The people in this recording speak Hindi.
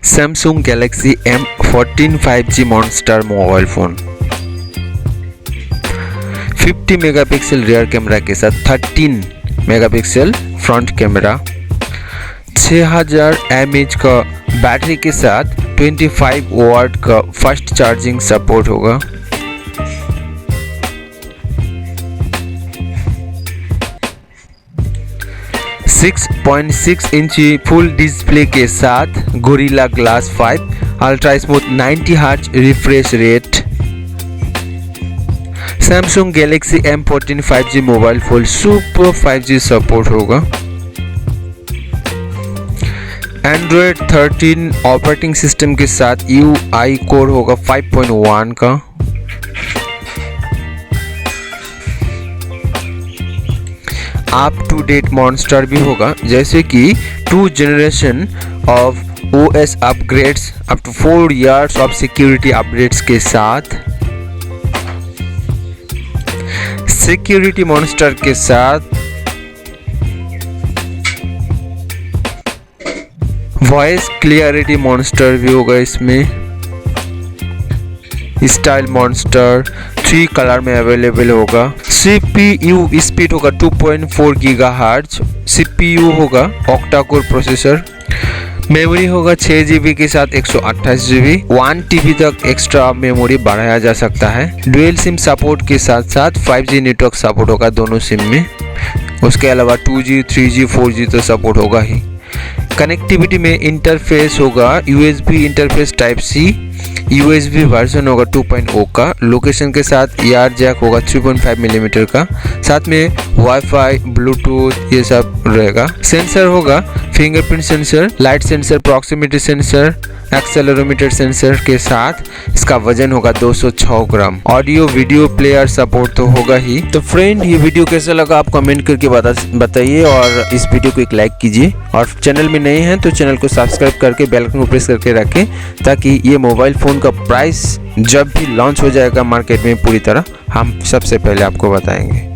Samsung Galaxy M14 5G monster mobile phone 50 megapixel rear camera के साथ 13 मेगापिक्सल फ्रंट कैमरा, 6000 mAh का बैटरी के साथ 25 वाट का फास्ट चार्जिंग सपोर्ट होगा। .6 इंची फुल डिस्प्ले के साथ gorilla glass 5 ultra smooth 90 hertz refresh rate. Samsung Galaxy M14 5G mobile phone super 5G support होगा। एंड्रॉयड 13 ऑपरेटिंग सिस्टम के साथ UI कोर होगा 5.1 का। अप टू डेट मॉन्स्टर भी होगा, जैसे कि 2 generation of OS upgrades, up to 4 years of security updates के साथ। सिक्योरिटी मॉन्स्टर के साथ वॉइस क्लियरिटी मॉन्स्टर भी होगा। इसमें स्टाइल मॉन्स्टर 3 कलर में अवेलेबल होगा। CPU स्पीड होगा 2.4 गीगाहर्ट्ज। CPU होगा ऑक्टा कोर प्रोसेसर। मेमोरी होगा 6 GB के साथ 128 GB। 1 TB तक एक्स्ट्रा मेमोरी बढ़ाया जा सकता है। डुअल सिम सपोर्ट के साथ साथ 5G नेटवर्क सपोर्ट होगा दोनों सिम में। उसके अलावा 2G 3G 4G तो सपोर्ट होगा ही। कनेक्टिविटी में इंटरफेस होगा USB interface type C। USB version होगा 2.0 का। लोकेशन के साथ ईआर जैक होगा 3.5 मिलीमीटर का। साथ में वाईफाई, ब्लूटूथ ये सब रहेगा। सेंसर होगा fingerprint sensor, light sensor, proximity sensor, accelerometer sensor के साथ इसका वजन होगा 206 ग्राम। ऑडियो वीडियो प्लेयर सपोर्ट तो होगा ही। तो फ्रेंड, ये वीडियो कैसा लगा आप कमेंट करके बताइए और इस वीडियो को एक लाइक कीजिए। और चैनल में नए हैं तो चैनल को सब्सक्राइब करके बेल आइकन को प्रेस करके रखें, ताकि ये मोबाइल फ़ोन का प्राइस जब भी लॉन्च हो जाएगा मार्केट में पूरी तरह हम सबसे पहले आपको बताएंगे।